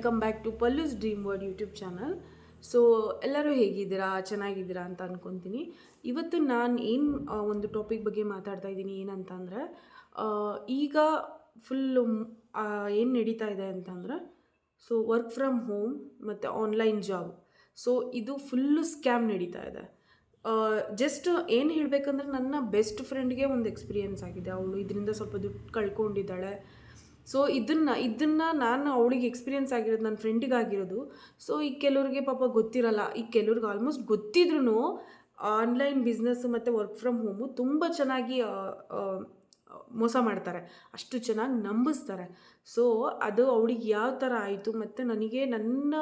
Welcome back to Pallu's dream world YouTube channel. So ಎಲ್ಲರೂ ಹೇಗಿದ್ದೀರಾ, ಚೆನ್ನಾಗಿದ್ದೀರಾ ಅಂತ ಅಂದ್ಕೊತೀನಿ. ಇವತ್ತು ನಾನು ಏನು ಒಂದು ಟಾಪಿಕ್ ಬಗ್ಗೆ ಮಾತಾಡ್ತಾ ಇದ್ದೀನಿ ಏನಂತಂದರೆ, ಈಗ ಫುಲ್ಲು ಏನು ನಡೀತಾ ಇದೆ ಅಂತಂದರೆ, ಸೊ ವರ್ಕ್ ಫ್ರಮ್ ಹೋಮ್ ಮತ್ತು ಆನ್ಲೈನ್ ಜಾಬ್. ಸೊ ಇದು ಫುಲ್ಲು ಸ್ಕ್ಯಾಮ್ ನಡೀತಾ ಇದೆ. ಜಸ್ಟ್ ಏನು ಹೇಳಬೇಕಂದ್ರೆ, ನನ್ನ ಬೆಸ್ಟ್ ಫ್ರೆಂಡ್ಗೆ ಒಂದು ಎಕ್ಸ್ಪೀರಿಯೆನ್ಸ್ ಆಗಿದೆ. ಅವಳು ಇದರಿಂದ ಸ್ವಲ್ಪ ದುಡ್ಡು ಕಳ್ಕೊಂಡಿದ್ದಾಳೆ. ಸೊ ಇದನ್ನು ನಾನು ಅವಳಿಗೆ ಎಕ್ಸ್ಪೀರಿಯೆನ್ಸ್ ಆಗಿರೋದು, ನನ್ನ ಫ್ರೆಂಡಿಗಾಗಿರೋದು. ಸೊ ಈಗ ಕೆಲವ್ರಿಗೆ ಪಾಪ ಗೊತ್ತಿರಲ್ಲ, ಈಗ ಕೆಲವ್ರಿಗೆ ಆಲ್ಮೋಸ್ಟ್ ಗೊತ್ತಿದ್ರೂ ಆನ್ಲೈನ್ ಬಿಸ್ನೆಸ್ಸು ಮತ್ತು ವರ್ಕ್ ಫ್ರಮ್ ಹೋಮು ತುಂಬ ಚೆನ್ನಾಗಿ ಮೋಸ ಮಾಡ್ತಾರೆ, ಅಷ್ಟು ಚೆನ್ನಾಗಿ ನಂಬಿಸ್ತಾರೆ. ಸೊ ಅದು ಅವಳಿಗೆ ಯಾವ ಥರ ಆಯಿತು, ಮತ್ತು ನನಗೆ ನನ್ನ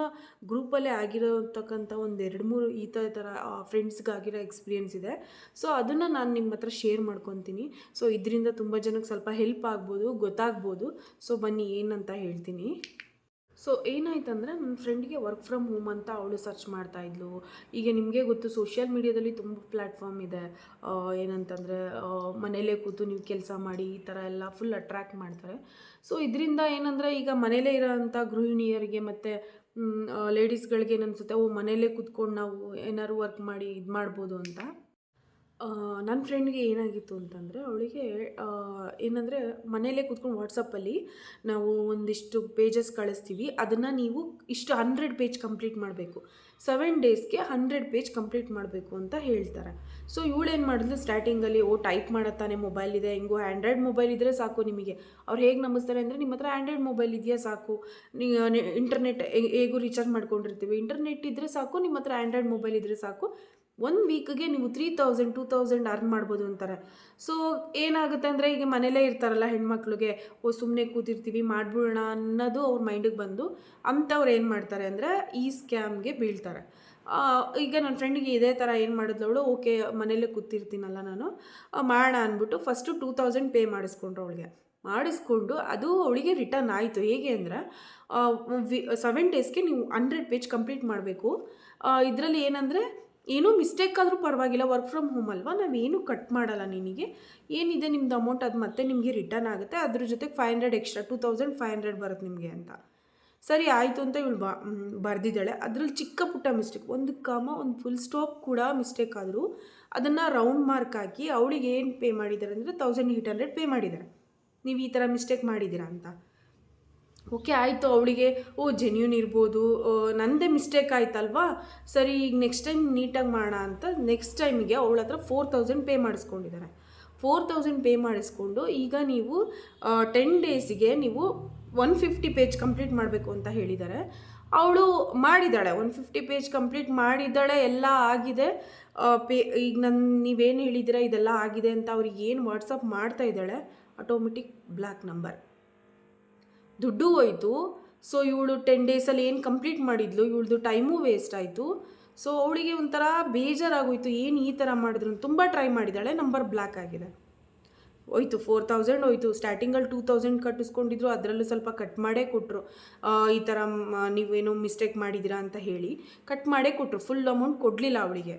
ಗ್ರೂಪಲ್ಲೇ ಆಗಿರೋತಕ್ಕಂಥ ಒಂದು 2-3 ಈ ಥರ ಫ್ರೆಂಡ್ಸ್ಗಾಗಿರೋ ಎಕ್ಸ್ಪೀರಿಯೆನ್ಸ್ ಇದೆ. ಸೊ ಅದನ್ನು ನಾನು ನಿಮ್ಮ ಹತ್ರ ಶೇರ್ ಮಾಡ್ಕೊತೀನಿ. ಸೊ ಇದರಿಂದ ತುಂಬ ಜನಕ್ಕೆ ಸ್ವಲ್ಪ ಹೆಲ್ಪ್ ಆಗ್ಬೋದು, ಗೊತ್ತಾಗ್ಬೋದು. ಸೊ ಬನ್ನಿ ಏನಂತ ಹೇಳ್ತೀನಿ. ಸೊ ಏನಾಯ್ತಂದರೆ, ನನ್ನ ಫ್ರೆಂಡ್ಗೆ ವರ್ಕ್ ಫ್ರಮ್ ಹೋಮ್ ಅಂತ ಅವಳು ಸರ್ಚ್ ಮಾಡ್ತಾಯಿದ್ಲು. ಈಗ ನಿಮಗೆ ಗೊತ್ತು, ಸೋಷಿಯಲ್ ಮೀಡಿಯಾದಲ್ಲಿ ತುಂಬ ಪ್ಲ್ಯಾಟ್ಫಾರ್ಮ್ ಇದೆ. ಏನಂತಂದರೆ, ಮನೇಲೇ ಕೂತು ನೀವು ಕೆಲಸ ಮಾಡಿ ಈ ಥರ ಎಲ್ಲ ಫುಲ್ ಅಟ್ರ್ಯಾಕ್ಟ್ ಮಾಡ್ತಾರೆ. ಸೊ ಇದರಿಂದ ಏನಂದರೆ, ಈಗ ಮನೇಲೇ ಇರೋವಂಥ ಗೃಹಿಣಿಯರಿಗೆ ಮತ್ತು ಲೇಡೀಸ್ಗಳಿಗೆ ಏನನ್ಸುತ್ತೆ, ಮನೇಲೇ ಕೂತ್ಕೊಂಡು ನಾವು ಏನಾದ್ರು ವರ್ಕ್ ಮಾಡಿ ಇದು ಮಾಡ್ಬೋದು ಅಂತ. ನನ್ನ ಫ್ರೆಂಡ್ಗೆ ಏನಾಗಿತ್ತು ಅಂತಂದರೆ, ಅವಳಿಗೆ ಏನಂದರೆ, ಮನೇಲೇ ಕೂತ್ಕೊಂಡು ವಾಟ್ಸಪ್ಪಲ್ಲಿ ನಾವು ಒಂದಿಷ್ಟು ಪೇಜಸ್ ಕಳಿಸ್ತೀವಿ, ಅದನ್ನು ನೀವು ಇಷ್ಟು 100 ಪೇಜ್ ಕಂಪ್ಲೀಟ್ ಮಾಡಬೇಕು, 7 ಡೇಸ್ಗೆ 100 ಪೇಜ್ ಕಂಪ್ಲೀಟ್ ಮಾಡಬೇಕು ಅಂತ ಹೇಳ್ತಾರೆ. ಸೊ ಇವಳೇನು ಮಾಡಿದ್ಲು, ಸ್ಟಾರ್ಟಿಂಗಲ್ಲಿ ಟೈಪ್ ಮಾಡತ್ತಾನೆ, ಮೊಬೈಲ್ ಇದೆ, ಹೆಂಗೋ ಆ್ಯಂಡ್ರಾಯ್ಡ್ ಮೊಬೈಲ್ ಇದ್ದರೆ ಸಾಕು ನಿಮಗೆ. ಅವ್ರು ಹೇಗೆ ನಂಬಿಸ್ತಾರೆ ಅಂದರೆ, ನಿಮ್ಮ ಹತ್ರ ಆ್ಯಂಡ್ರಾಯ್ಡ್ ಮೊಬೈಲ್ ಇದೆಯಾ ಸಾಕು, ಇಂಟರ್ನೆಟ್ ಹೇಗೂ ರೀಚಾರ್ಜ್ ಮಾಡ್ಕೊಂಡಿರ್ತೀವಿ, ಇಂಟರ್ನೆಟ್ ಇದ್ದರೆ ಸಾಕು, ನಿಮ್ಮ ಹತ್ರ ಆ್ಯಂಡ್ರಾಯ್ಡ್ ಮೊಬೈಲ್ ಇದ್ದರೆ ಸಾಕು, 1 ವೀಕ್ಗೆ ನೀವು 3000-2000 ಅರ್ನ್ ಮಾಡ್ಬೋದು ಅಂತಾರೆ. ಸೊ ಏನಾಗುತ್ತೆ ಅಂದರೆ, ಈಗ ಮನೇಲೇ ಇರ್ತಾರಲ್ಲ ಹೆಣ್ಮಕ್ಳಿಗೆ, ಸುಮ್ಮನೆ ಕೂತಿರ್ತೀವಿ ಮಾಡಿಬಿಡೋಣ ಅನ್ನೋದು ಅವ್ರ ಮೈಂಡಿಗೆ ಬಂದು ಅಂಥವ್ರು ಏನು ಮಾಡ್ತಾರೆ ಅಂದರೆ, ಈ ಸ್ಕ್ಯಾಮ್ಗೆ ಬೀಳ್ತಾರೆ. ಈಗ ನನ್ನ ಫ್ರೆಂಡಿಗೆ ಇದೇ ಥರ ಏನು ಮಾಡಿದ್ಲು ಅವಳು, ಓಕೆ ಮನೇಲೇ ಕೂತಿರ್ತೀನಲ್ಲ ನಾನು, ಮಾಡೋಣ ಅಂದ್ಬಿಟ್ಟು ಫಸ್ಟು 2000 ಪೇ ಮಾಡಿಸ್ಕೊಂಡ್ರು ಅವಳಿಗೆ. ಮಾಡಿಸ್ಕೊಂಡು ಅದು ಅವಳಿಗೆ ರಿಟರ್ನ್ ಆಯಿತು. ಹೇಗೆ ಅಂದರೆ, 7 ಡೇಸ್ಗೆ ನೀವು 100 ಪೇಜ್ ಕಂಪ್ಲೀಟ್ ಮಾಡಬೇಕು. ಇದರಲ್ಲಿ ಏನಂದರೆ, ಏನೂ ಮಿಸ್ಟೇಕ್ ಆದರೂ ಪರವಾಗಿಲ್ಲ, ವರ್ಕ್ ಫ್ರಮ್ ಹೋಮ್ ಅಲ್ವಾ, ನಾವೇನು ಕಟ್ ಮಾಡಲ್ಲ, ನಿನಗೆ ಏನಿದೆ ನಿಮ್ಮದು ಅಮೌಂಟ್ ಅದು ಮತ್ತೆ ನಿಮಗೆ ರಿಟರ್ನ್ ಆಗುತ್ತೆ, ಅದ್ರ ಜೊತೆಗೆ 500 ಎಕ್ಸ್ಟ್ರಾ 2500 ಬರುತ್ತೆ ನಿಮಗೆ ಅಂತ. ಸರಿ ಆಯಿತು ಅಂತ ಇವಳು ಬರೆದಿದ್ದಾಳೆ. ಅದರಲ್ಲಿ ಚಿಕ್ಕ ಪುಟ್ಟ ಮಿಸ್ಟೇಕ್, ಒಂದು ಕಾಮ, ಒಂದು ಫುಲ್ ಸ್ಟಾಪ್ ಕೂಡ ಮಿಸ್ಟೇಕ್ ಆದರೂ ಅದನ್ನು ರೌಂಡ್ ಮಾರ್ಕ್ ಹಾಕಿ ಅವಳಿಗೆ ಏನು ಪೇ ಮಾಡಿದ್ದಾರೆ ಅಂದರೆ 1800 ಪೇ ಮಾಡಿದ್ದಾರೆ, ನೀವು ಈ ಥರ ಮಿಸ್ಟೇಕ್ ಮಾಡಿದ್ದೀರಾ ಅಂತ. ಓಕೆ ಆಯಿತು, ಅವಳಿಗೆ ಜೆನ್ಯೂನ್ ಇರ್ಬೋದು, ನನ್ನದೇ ಮಿಸ್ಟೇಕ್ ಆಯ್ತಲ್ವಾ, ಸರಿ ಈಗ ನೆಕ್ಸ್ಟ್ ಟೈಮ್ ನೀಟಾಗಿ ಮಾಡೋಣ ಅಂತ ನೆಕ್ಸ್ಟ್ ಟೈಮಿಗೆ ಅವಳ ಹತ್ರ 4000 ಪೇ ಮಾಡಿಸ್ಕೊಂಡಿದ್ದಾರೆ. 4000 ಪೇ ಮಾಡಿಸ್ಕೊಂಡು ಈಗ ನೀವು 10 ಡೇಸಿಗೆ ನೀವು 150 ಪೇಜ್ ಕಂಪ್ಲೀಟ್ ಮಾಡಬೇಕು ಅಂತ ಹೇಳಿದ್ದಾರೆ. ಅವಳು ಮಾಡಿದ್ದಾಳೆ, 150 ಪೇಜ್ ಕಂಪ್ಲೀಟ್ ಮಾಡಿದ್ದಾಳೆ, ಎಲ್ಲ ಆಗಿದೆ. ಈಗ ನೀವೇನು ಹೇಳಿದ್ದೀರಾ ಇದೆಲ್ಲ ಆಗಿದೆ ಅಂತ ಅವ್ರಿಗೆ ಏನು ವಾಟ್ಸಪ್ ಮಾಡ್ತಾ ಇದ್ದಾಳೆ, ಆಟೋಮೆಟಿಕ್ ಬ್ಲ್ಯಾಕ್ ನಂಬರ್, ದುಡ್ಡು ಹೋಯಿತು. ಸೊ ಇವಳು 10 ಡೇಸಲ್ಲಿ ಏನು ಕಂಪ್ಲೀಟ್ ಮಾಡಿದ್ಲು, ಇವಳದು ಟೈಮು ವೇಸ್ಟ್ ಆಯಿತು. ಸೊ ಅವಳಿಗೆ ಒಂಥರ ಬೇಜಾರಾಗೋಯಿತು, ಏನು ಈ ಥರ ಮಾಡಿದ್ರು. ತುಂಬ ಟ್ರೈ ಮಾಡಿದ್ದಾಳೆ, ನಂಬರ್ ಬ್ಲ್ಯಾಕ್ ಆಗಿದೆ, ಹೋಯ್ತು 4000 ಹೋಯಿತು. ಸ್ಟಾರ್ಟಿಂಗಲ್ಲಿ 2000 ಕಟ್ಟಿಸ್ಕೊಂಡಿದ್ರು, ಅದರಲ್ಲೂ ಸ್ವಲ್ಪ ಕಟ್ ಮಾಡೇ ಕೊಟ್ಟರು. ಈ ಥರ ನೀವೇನೋ ಮಿಸ್ಟೇಕ್ ಮಾಡಿದ್ದೀರಾ ಅಂತ ಹೇಳಿ ಕಟ್ ಮಾಡೇ ಕೊಟ್ಟರು, ಫುಲ್ ಅಮೌಂಟ್ ಕೊಡಲಿಲ್ಲ ಅವಳಿಗೆ.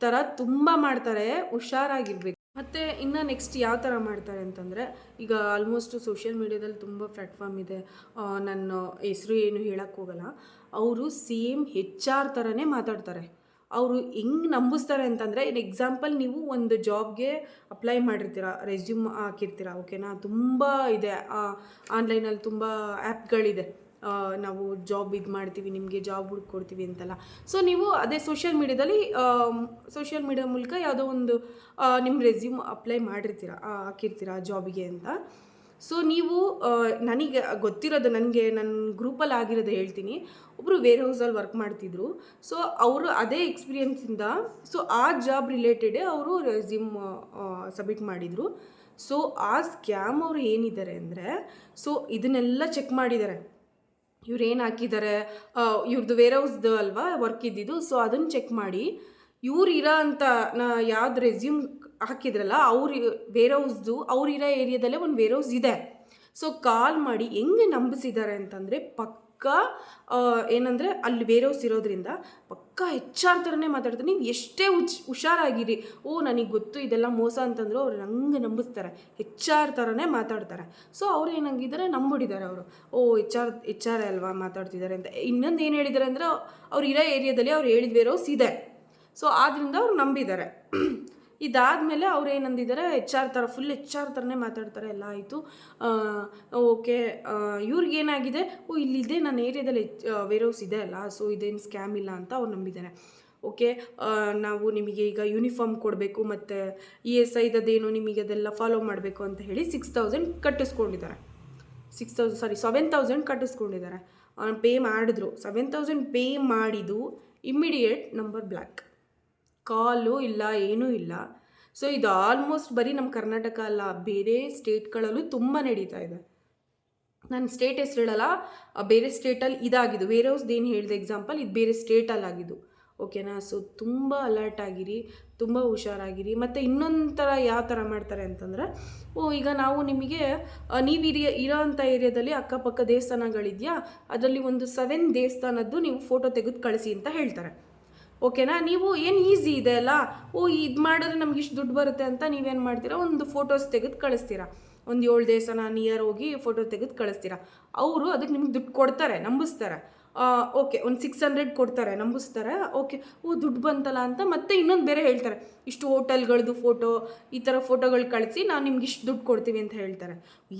ಥರ ತುಂಬ ಮಾಡ್ತಾರೆ, ಹುಷಾರಾಗಿರ್ಬೇಕು. ಮತ್ತು ಇನ್ನು ನೆಕ್ಸ್ಟ್ ಯಾವ ಥರ ಮಾಡ್ತಾರೆ ಅಂತಂದರೆ, ಈಗ ಆಲ್ಮೋಸ್ಟ್ ಸೋಷಿಯಲ್ ಮೀಡ್ಯಾದಲ್ಲಿ ತುಂಬ ಪ್ಲ್ಯಾಟ್ಫಾರ್ಮ್ ಇದೆ, ನನ್ನ ಹೆಸರು ಏನು ಹೇಳೋಕ್ಕೆ ಹೋಗಲ್ಲ. ಅವರು ಸೇಮ್ HR ಥರನೇ ಮಾತಾಡ್ತಾರೆ. ಅವರು ಹೆಂಗೆ ನಂಬಿಸ್ತಾರೆ ಅಂತಂದರೆ, ಎಕ್ಸಾಂಪಲ್ ನೀವು ಒಂದು ಜಾಬ್ಗೆ ಅಪ್ಲೈ ಮಾಡಿರ್ತೀರ, ರೆಸ್ಯೂಮ್ ಹಾಕಿರ್ತೀರ, ಓಕೆನಾ, ತುಂಬ ಇದೆ ಆನ್ಲೈನಲ್ಲಿ ತುಂಬ ಆ್ಯಪ್ಗಳಿದೆ, ನಾವು ಜಾಬ್ ಇದು ಮಾಡ್ತೀವಿ, ನಿಮಗೆ ಜಾಬ್ ಹುಡ್ಕೊಡ್ತೀವಿ ಅಂತೆಲ್ಲ. ಸೊ ನೀವು ಅದೇ ಸೋಷಿಯಲ್ ಮೀಡಿಯಾ ಮೂಲಕ ಯಾವುದೋ ಒಂದು ನಿಮ್ಮ ರೆಸ್ಯೂಮ್ ಅಪ್ಲೈ ಮಾಡಿರ್ತೀರ, ಹಾಕಿರ್ತೀರ ಜಾಬಿಗೆ ಅಂತ. ಸೊ ನೀವು ನನಗೆ ಗೊತ್ತಿರೋದು, ನನಗೆ ನನ್ನ ಗ್ರೂಪಲ್ಲಿ ಆಗಿರೋದು ಹೇಳ್ತೀನಿ. ಒಬ್ಬರು ವೇರ್ ಹೌಸಲ್ಲಿ ವರ್ಕ್ ಮಾಡ್ತಿದ್ರು. ಸೊ ಅವರು ಅದೇ ಎಕ್ಸ್ಪೀರಿಯೆನ್ಸಿಂದ ಸೊ ಆ ಜಾಬ್ ರಿಲೇಟೆಡೇ ಅವರು ರೆಸ್ಯೂಮ್ ಸಬ್ಮಿಟ್ ಮಾಡಿದರು. ಸೊ ಆ ಸ್ಕ್ಯಾಮ್ ಅವರು ಏನಿದ್ದಾರೆ ಅಂದರೆ, ಸೊ ಇದನ್ನೆಲ್ಲ ಚೆಕ್ ಮಾಡಿದ್ದಾರೆ, ಇವ್ರು ಏನು ಹಾಕಿದ್ದಾರೆ, ಇವ್ರದ್ದು ವೇರ್ ಹೌಸ್ದು ಅಲ್ವಾ ವರ್ಕ್ ಇದ್ದಿದ್ದು. ಸೊ ಅದನ್ನು ಚೆಕ್ ಮಾಡಿ, ಇವ್ರು ಇರೋ ಅಂಥ ಯಾವ್ದು ರೆಸ್ಯೂಮ್ ಹಾಕಿದ್ರಲ್ಲ, ಅವ್ರು ವೇರ್ ಹೌಸ್ದು ಅವ್ರು ಇರೋ ಏರಿಯಾದಲ್ಲೇ ಒಂದು ವೇರ್ ಹೌಸ್ ಇದೆ. ಸೊ ಕಾಲ್ ಮಾಡಿ ಹೆಂಗೆ ನಂಬಿಸಿದ್ದಾರೆ ಅಂತಂದರೆ, ಪಕ್ಕ ಏನಂದರೆ ಅಲ್ಲಿ ವೇರೋಸ್ ಇರೋದ್ರಿಂದ ಪಕ್ಕಾ HR ಥರನೇ ಮಾತಾಡ್ತಾರೆ. ನೀವು ಎಷ್ಟೇ ಹುಷಾರಾಗಿರಿ, ನನಗೆ ಗೊತ್ತು ಇದೆಲ್ಲ ಮೋಸ ಅಂತಂದ್ರು ಅವ್ರು ನಂಗೆ ನಂಬಿಸ್ತಾರೆ, HR ಥರನೇ ಮಾತಾಡ್ತಾರೆ. ಸೊ ಅವ್ರು ಏನಂಗಿದ್ದಾರೆ, ನಂಬಿಡಿದ್ದಾರೆ ಅವರು. HR ಅಲ್ವಾ ಮಾತಾಡ್ತಿದ್ದಾರೆ ಅಂತ. ಇನ್ನೊಂದು ಏನು ಹೇಳಿದ್ದಾರೆ ಅಂದರೆ, ಅವ್ರು ಇರೋ ಏರಿಯಾದಲ್ಲಿ ಅವ್ರು ಹೇಳಿದ ವೇರೋಸ್ ಇದೆ, ಸೊ ಆದ್ದರಿಂದ ಅವ್ರು ನಂಬಿದ್ದಾರೆ. ಇದಾದಮೇಲೆ ಅವ್ರು ಏನಂದಿದ್ದಾರೆ, ಫುಲ್ HR ಥರನೇ ಮಾತಾಡ್ತಾರೆ. ಎಲ್ಲ ಆಯಿತು, ಓಕೆ. ಇವ್ರಿಗೇನಾಗಿದೆ, ಇಲ್ಲಿದೆ ನನ್ನ ಏರಿಯಾದಲ್ಲಿ ವೇರೋಸ್ ಇದೆ ಅಲ್ಲ, ಸೊ ಇದೇನು ಸ್ಕ್ಯಾಮ್ ಇಲ್ಲ ಅಂತ ಅವ್ರು ನಂಬಿದ್ದಾರೆ. ಓಕೆ, ನಾವು ನಿಮಗೆ ಈಗ ಯೂನಿಫಾರ್ಮ್ ಕೊಡಬೇಕು ಮತ್ತು ESIದೇನು ನಿಮಗೆ ಅದೆಲ್ಲ ಫಾಲೋ ಮಾಡಬೇಕು ಅಂತ ಹೇಳಿ 6,000 ಕಟ್ಟಿಸ್ಕೊಂಡಿದ್ದಾರೆ. 7,000 ಕಟ್ಟಿಸ್ಕೊಂಡಿದ್ದಾರೆ. ಪೇ ಮಾಡಿದ್ರು. 7,000 ಪೇ ಮಾಡಿದ್ದು ಇಮ್ಮಿಡಿಯೇಟ್ ನಂಬರ್ ಬ್ಲ್ಯಾಕ್, ಕಾಲು ಇಲ್ಲ, ಏನೂ ಇಲ್ಲ. ಸೊ ಇದು ಆಲ್ಮೋಸ್ಟ್ ಬರೀ ನಮ್ಮ ಕರ್ನಾಟಕ ಅಲ್ಲ, ಬೇರೆ ಸ್ಟೇಟ್ಗಳಲ್ಲೂ ತುಂಬ ನಡೀತಾ ಇದೆ. ನಾನು ಸ್ಟೇಟ್ ಹೆಸರು ಹೇಳಲ್ಲ, ಬೇರೆ ಸ್ಟೇಟಲ್ಲಿ ಇದಾಗಿದ್ದು. ವೇರೋಸ್ದು ಏನು ಹೇಳಿದೆ ಎಕ್ಸಾಂಪಲ್, ಇದು ಬೇರೆ ಸ್ಟೇಟಲ್ಲಿ ಆಗಿದ್ದು. ಓಕೆನಾ? ಸೊ ತುಂಬ ಅಲರ್ಟ್ ಆಗಿರಿ, ತುಂಬ ಹುಷಾರಾಗಿರಿ. ಮತ್ತು ಇನ್ನೊಂದು ಥರ ಯಾವ ಥರ ಮಾಡ್ತಾರೆ ಅಂತಂದರೆ, ಈಗ ನಾವು ನಿಮಗೆ ನೀವು ಇರೋ ಅಂಥ ಏರಿಯಾದಲ್ಲಿ ಅಕ್ಕಪಕ್ಕ ದೇವಸ್ಥಾನಗಳಿದೆಯಾ, ಅದರಲ್ಲಿ ಒಂದು 7 ದೇವಸ್ಥಾನದ್ದು ನೀವು ಫೋಟೋ ತೆಗೆದು ಕಳಿಸಿ ಅಂತ ಹೇಳ್ತಾರೆ. ಓಕೆನಾ? ನೀವು ಏನು ಈಸಿ ಇದೆ ಅಲ್ಲ, ಇದು ಮಾಡಿದ್ರೆ ನಮ್ಗೆ ಇಷ್ಟು ದುಡ್ಡು ಬರುತ್ತೆ ಅಂತ ನೀವೇನು ಮಾಡ್ತೀರಾ, ಒಂದು ಫೋಟೋಸ್ ತೆಗೆದು ಕಳಿಸ್ತೀರಾ. ಒಂದು 7 ದೇವಸ್ಥಾನ ನಿಯರ್ ಹೋಗಿ ಫೋಟೋ ತೆಗೆದು ಕಳಿಸ್ತೀರಾ. ಅವರು ಅದಕ್ಕೆ ನಿಮ್ಗೆ ದುಡ್ಡು ಕೊಡ್ತಾರೆ, ನಂಬಿಸ್ತಾರೆ. ಓಕೆ, ಒಂದು 600 ಕೊಡ್ತಾರೆ, ನಂಬಿಸ್ತಾರೆ. ಓಕೆ, ದುಡ್ಡು ಬಂತಲ್ಲ ಅಂತ ಮತ್ತೆ ಇನ್ನೊಂದು ಬೇರೆ ಹೇಳ್ತಾರೆ, ಇಷ್ಟು ಹೋಟೆಲ್ಗಳದ್ದು ಫೋಟೋ, ಈ ಥರ ಫೋಟೋಗಳು ಕಳಿಸಿ ನಾವು ನಿಮ್ಗೆ ಇಷ್ಟು ದುಡ್ಡು ಕೊಡ್ತೀವಿ ಅಂತ ಹೇಳ್ತಾರೆ.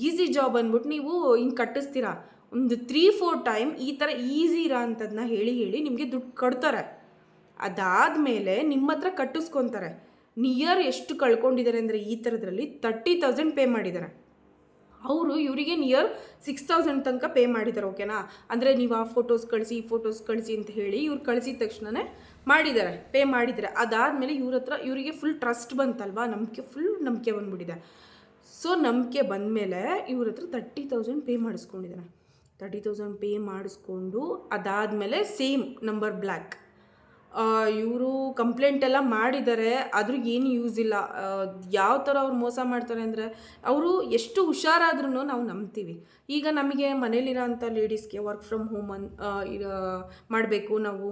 ಈಸಿ ಜಾಬ್ ಅಂದ್ಬಿಟ್ಟು ನೀವು ಹಿಂಗೆ ಕಟ್ಟಿಸ್ತೀರಾ. ಒಂದು 3-4 ಟೈಮ್ ಈ ಥರ ಈಸಿ ಇರೋ ಅಂಥದ್ದನ್ನ ಹೇಳಿ ನಿಮಗೆ ದುಡ್ಡು ಕೊಡ್ತಾರೆ. ಅದಾದಮೇಲೆ ನಿಮ್ಮ ಹತ್ರ ಕಟ್ಟಿಸ್ಕೊತಾರೆ. ನಿಯರ್ ಎಷ್ಟು ಕಳ್ಕೊಂಡಿದ್ದಾರೆ ಅಂದರೆ ಈ ಥರದ್ರಲ್ಲಿ 30,000 ಪೇ ಮಾಡಿದ್ದಾರೆ. ಅವರು ಇವರಿಗೆ ನಿಯರ್ 6,000 ತನಕ ಪೇ ಮಾಡಿದ್ದಾರೆ. ಓಕೆನಾ? ಅಂದರೆ ನೀವು ಆ ಫೋಟೋಸ್ ಕಳಿಸಿ, ಈ ಫೋಟೋಸ್ ಕಳಿಸಿ ಅಂತ ಹೇಳಿ ಇವ್ರು ಕಳಿಸಿದ ತಕ್ಷಣವೇ ಮಾಡಿದ್ದಾರೆ, ಪೇ ಮಾಡಿದ್ದಾರೆ. ಅದಾದಮೇಲೆ ಇವರಿಗೆ ಫುಲ್ ಟ್ರಸ್ಟ್ ಬಂತಲ್ವಾ, ಫುಲ್ ನಂಬಿಕೆ ಬಂದುಬಿಟ್ಟಿದೆ. ಸೊ ನಂಬಿಕೆ ಬಂದಮೇಲೆ ಇವ್ರ ಹತ್ರ 30,000 ಪೇ ಮಾಡಿಸ್ಕೊಂಡಿದ್ದಾರೆ. 30,000 ಪೇ ಮಾಡಿಸ್ಕೊಂಡು ಅದಾದಮೇಲೆ ಸೇಮ್ ನಂಬರ್ ಬ್ಲ್ಯಾಕ್. ಇವರು ಕಂಪ್ಲೇಂಟ್ ಎಲ್ಲ ಮಾಡಿದ್ದಾರೆ, ಆದರೂ ಏನು ಯೂಸ್ ಇಲ್ಲ. ಯಾವ ಥರ ಅವ್ರು ಮೋಸ ಮಾಡ್ತಾರೆ ಅಂದರೆ, ಅವರು ಎಷ್ಟು ಹುಷಾರಾದ್ರೂ ನಾವು ನಂಬ್ತೀವಿ. ಈಗ ನಮಗೆ ಮನೇಲಿರೋ ಅಂಥ ಲೇಡೀಸ್ಗೆ ವರ್ಕ್ ಫ್ರಮ್ ಹೋಮ್ ಮಾಡಬೇಕು, ನಾವು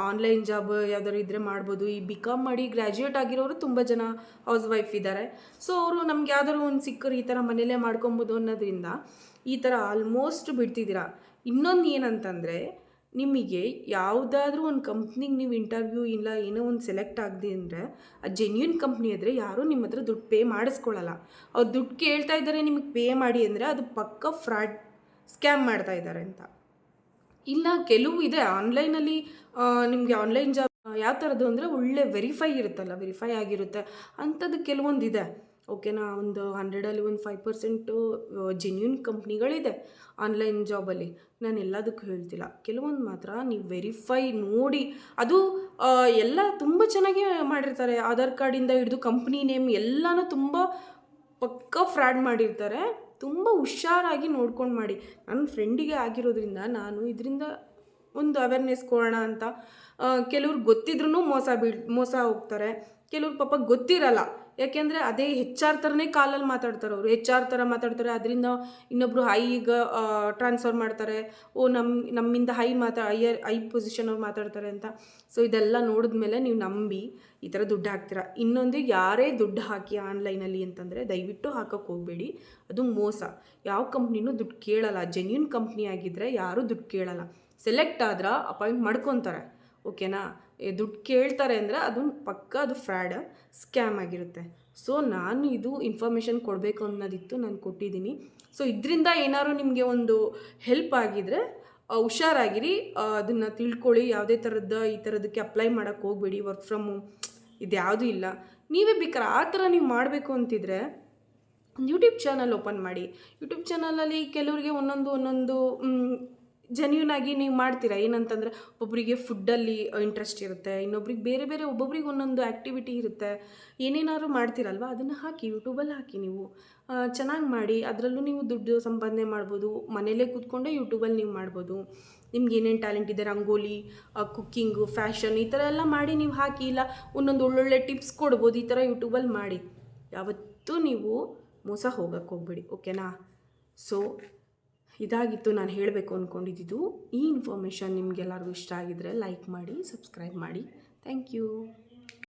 ಆನ್ಲೈನ್ ಜಾಬ್ ಯಾವ್ದಾದ್ರು ಇದ್ದರೆ ಮಾಡ್ಬೋದು. ಈ BCom ಮಾಡಿ ಗ್ರ್ಯಾಜುಯೇಟ್ ಆಗಿರೋರು ತುಂಬ ಜನ ಹೌಸ್ ವೈಫ್ ಇದ್ದಾರೆ. ಸೊ ಅವರು ನಮ್ಗೆ ಯಾವ್ದಾದ್ರು ಒಂದು ಸಿಕ್ಕರು ಈ ಥರ ಮನೇಲೇ ಮಾಡ್ಕೊಬೋದು ಅನ್ನೋದ್ರಿಂದ ಈ ಥರ ಆಲ್ಮೋಸ್ಟ್ ಬಿಡ್ತಿದ್ದೀರಾ. ಇನ್ನೊಂದು ಏನಂತಂದರೆ, ನಿಮಗೆ ಯಾವುದಾದ್ರೂ ಒಂದು ಕಂಪ್ನಿಗೆ ನೀವು ಇಂಟರ್ವ್ಯೂ ಇಲ್ಲ ಏನೋ ಒಂದು ಸೆಲೆಕ್ಟ್ ಆಗದೆ ಅಂದರೆ, ಅದು ಜೆನ್ಯೂನ್ ಕಂಪ್ನಿ ಆದರೆ ಯಾರೂ ನಿಮ್ಮ ಹತ್ರ ದುಡ್ಡು ಪೇ ಮಾಡಿಸ್ಕೊಳ್ಳಲ್ಲ. ಅವ್ರು ದುಡ್ಡು ಕೇಳ್ತಾ ಇದ್ದಾರೆ ನಿಮಗೆ ಪೇ ಮಾಡಿ ಅಂದರೆ ಅದು ಪಕ್ಕ ಫ್ರಾಡ್, ಸ್ಕ್ಯಾಮ್ ಮಾಡ್ತಾ ಇದ್ದಾರೆ ಅಂತ. ಇಲ್ಲ, ಕೆಲವು ಇದೆ ಆನ್ಲೈನಲ್ಲಿ. ನಿಮಗೆ ಆನ್ಲೈನ್ ಜಾಬ್ ಯಾವ ಥರದ್ದು ಅಂದರೆ ಒಳ್ಳೆ ವೆರಿಫೈ ಇರುತ್ತಲ್ಲ, ವೆರಿಫೈ ಆಗಿರುತ್ತೆ ಅಂಥದ್ದು ಕೆಲವೊಂದಿದೆ. ಓಕೆನಾ? ಒಂದು 100ಅಲ್ಲಿ ಒಂದು 5% ಜೆನ್ಯೂನ್ ಕಂಪ್ನಿಗಳಿದೆ ಆನ್ಲೈನ್ ಜಾಬಲ್ಲಿ. ನಾನು ಎಲ್ಲದಕ್ಕೂ ಹೇಳ್ತಿಲ್ಲ, ಕೆಲವೊಂದು ಮಾತ್ರ ನೀವು ವೆರಿಫೈ ನೋಡಿ. ಅದು ಎಲ್ಲ ತುಂಬ ಚೆನ್ನಾಗಿ ಮಾಡಿರ್ತಾರೆ. ಆಧಾರ್ ಕಾರ್ಡಿಂದ ಹಿಡಿದು ಕಂಪ್ನಿ ನೇಮ್ ಎಲ್ಲನೂ ತುಂಬ ಪಕ್ಕ ಫ್ರಾಡ್ ಮಾಡಿರ್ತಾರೆ. ತುಂಬ ಹುಷಾರಾಗಿ ನೋಡ್ಕೊಂಡು ಮಾಡಿ. ನನ್ನ ಫ್ರೆಂಡಿಗೆ ಆಗಿರೋದ್ರಿಂದ ನಾನು ಇದರಿಂದ ಒಂದು ಅವೇರ್ನೆಸ್ ಕೊಡೋಣ ಅಂತ. ಕೆಲವ್ರು ಗೊತ್ತಿದ್ರೂ ಮೋಸ ಹೋಗ್ತಾರೆ, ಕೆಲವ್ರು ಪಾಪ ಗೊತ್ತಿರಲ್ಲ. ಯಾಕೆಂದರೆ ಅದೇ HR ಥರನೇ ಕಾಲಲ್ಲಿ ಮಾತಾಡ್ತಾರೆ ಅವರು. HR ಥರ ಮಾತಾಡ್ತಾರೆ, ಅದರಿಂದ ಇನ್ನೊಬ್ಬರು ಹೈಗೆ ಟ್ರಾನ್ಸ್ಫರ್ ಮಾಡ್ತಾರೆ. ನಮ್ಮಿಂದ ಹೈ ಪೊಸಿಷನ್ ಅವ್ರು ಮಾತಾಡ್ತಾರೆ ಅಂತ. ಸೊ ಇದೆಲ್ಲ ನೋಡಿದ್ಮೇಲೆ ನೀವು ನಂಬಿ ಈ ಥರ ದುಡ್ಡು ಹಾಕ್ತೀರಾ. ಇನ್ನೊಂದು, ಯಾರೇ ದುಡ್ಡು ಹಾಕಿ ಆನ್ಲೈನಲ್ಲಿ ಅಂತಂದರೆ ದಯವಿಟ್ಟು ಹಾಕೋಕ್ಕೆ ಹೋಗಬೇಡಿ, ಅದು ಮೋಸ. ಯಾವ ಕಂಪ್ನಿನೂ ದುಡ್ಡು ಕೇಳಲ್ಲ. ಜೆನ್ಯೂನ್ ಕಂಪ್ನಿ ಆಗಿದ್ದರೆ ಯಾರೂ ದುಡ್ಡು ಕೇಳಲ್ಲ. ಸೆಲೆಕ್ಟ್ ಆದ್ರೆ ಅಪಾಯಿಂಟ್ ಮಾಡ್ಕೊತಾರೆ. ಓಕೆನಾ? ದುಡ್ಡು ಕೇಳ್ತಾರೆ ಅಂದರೆ ಅದು ಪಕ್ಕ ಅದು ಫ್ರಾಡ್, ಸ್ಕ್ಯಾಮ್ ಆಗಿರುತ್ತೆ. ಸೊ ನಾನು ಇದು ಇನ್ಫಾರ್ಮೇಷನ್ ಕೊಡಬೇಕು ಅನ್ನೋದಿತ್ತು, ನಾನು ಕೊಟ್ಟಿದ್ದೀನಿ. ಸೊ ಇದರಿಂದ ಏನಾದ್ರು ನಿಮಗೆ ಒಂದು ಹೆಲ್ಪ್ ಆಗಿದರೆ ಹುಷಾರಾಗಿರಿ, ಅದನ್ನು ತಿಳ್ಕೊಳ್ಳಿ. ಯಾವುದೇ ಈ ಥರದಕ್ಕೆ ಅಪ್ಲೈ ಮಾಡೋಕ್ಕೆ ಹೋಗಬೇಡಿ. ವರ್ಕ್ ಫ್ರಮ್ ಹೋಮ್ ಇದು ಯಾವುದೂ ಇಲ್ಲ. ನೀವೇ ಬೇಕಾದ್ರೆ ಆ ಥರ ನೀವು ಮಾಡಬೇಕು ಅಂತಿದ್ರೆ ಒಂದು ಯೂಟ್ಯೂಬ್ ಚಾನಲ್ ಓಪನ್ ಮಾಡಿ. ಯೂಟ್ಯೂಬ್ ಚಾನಲಲ್ಲಿ ಕೆಲವರಿಗೆ ಒಂದೊಂದು ಜೆನ್ಯೂನ್ ಆಗಿ ನೀವು ಮಾಡ್ತೀರಾ. ಏನಂತಂದರೆ, ಒಬ್ಬೊಬ್ಬರಿಗೆ ಫುಡ್ಡಲ್ಲಿ ಇಂಟ್ರೆಸ್ಟ್ ಇರುತ್ತೆ, ಇನ್ನೊಬ್ರಿಗೆ ಬೇರೆ ಒಬ್ಬೊಬ್ರಿಗೆ ಒಂದೊಂದು ಆ್ಯಕ್ಟಿವಿಟಿ ಇರುತ್ತೆ. ಏನೇನಾದ್ರು ಮಾಡ್ತೀರಲ್ವ, ಅದನ್ನು ಹಾಕಿ, ಯೂಟ್ಯೂಬಲ್ಲಿ ಹಾಕಿ. ನೀವು ಚೆನ್ನಾಗಿ ಮಾಡಿ, ಅದರಲ್ಲೂ ನೀವು ದುಡ್ಡು ಸಂಪಾದನೆ ಮಾಡ್ಬೋದು. ಮನೇಲೇ ಕೂತ್ಕೊಂಡೇ ಯೂಟ್ಯೂಬಲ್ಲಿ ನೀವು ಮಾಡ್ಬೋದು. ನಿಮ್ಗೆ ಏನೇನು ಟ್ಯಾಲೆಂಟ್ ಇದೆ, ರಂಗೋಲಿ, ಕುಕ್ಕಿಂಗು, ಫ್ಯಾಷನ್, ಈ ಥರ ಎಲ್ಲ ಮಾಡಿ ನೀವು ಹಾಕಿ. ಇಲ್ಲ ಒಂದೊಂದು ಒಳ್ಳೊಳ್ಳೆ ಟಿಪ್ಸ್ ಕೊಡ್ಬೋದು. ಈ ಥರ ಯೂಟ್ಯೂಬಲ್ಲಿ ಮಾಡಿ. ಯಾವತ್ತೂ ನೀವು ಮೋಸ ಹೋಗೋಕ್ಕೆ ಹೋಗ್ಬೇಡಿ. ಓಕೆನಾ? ಸೊ ಇದಾಗಿತ್ತು ನಾನು ಹೇಳಬೇಕು ಅಂದ್ಕೊಂಡಿದ್ದು. ಈ ಇನ್ಫಾರ್ಮೇಷನ್ ನಿಮಗೆಲ್ಲರಿಗೂ ಇಷ್ಟ ಆಗಿದ್ದರೆ ಲೈಕ್ ಮಾಡಿ, ಸಬ್ಸ್ಕ್ರೈಬ್ ಮಾಡಿ. Thank you.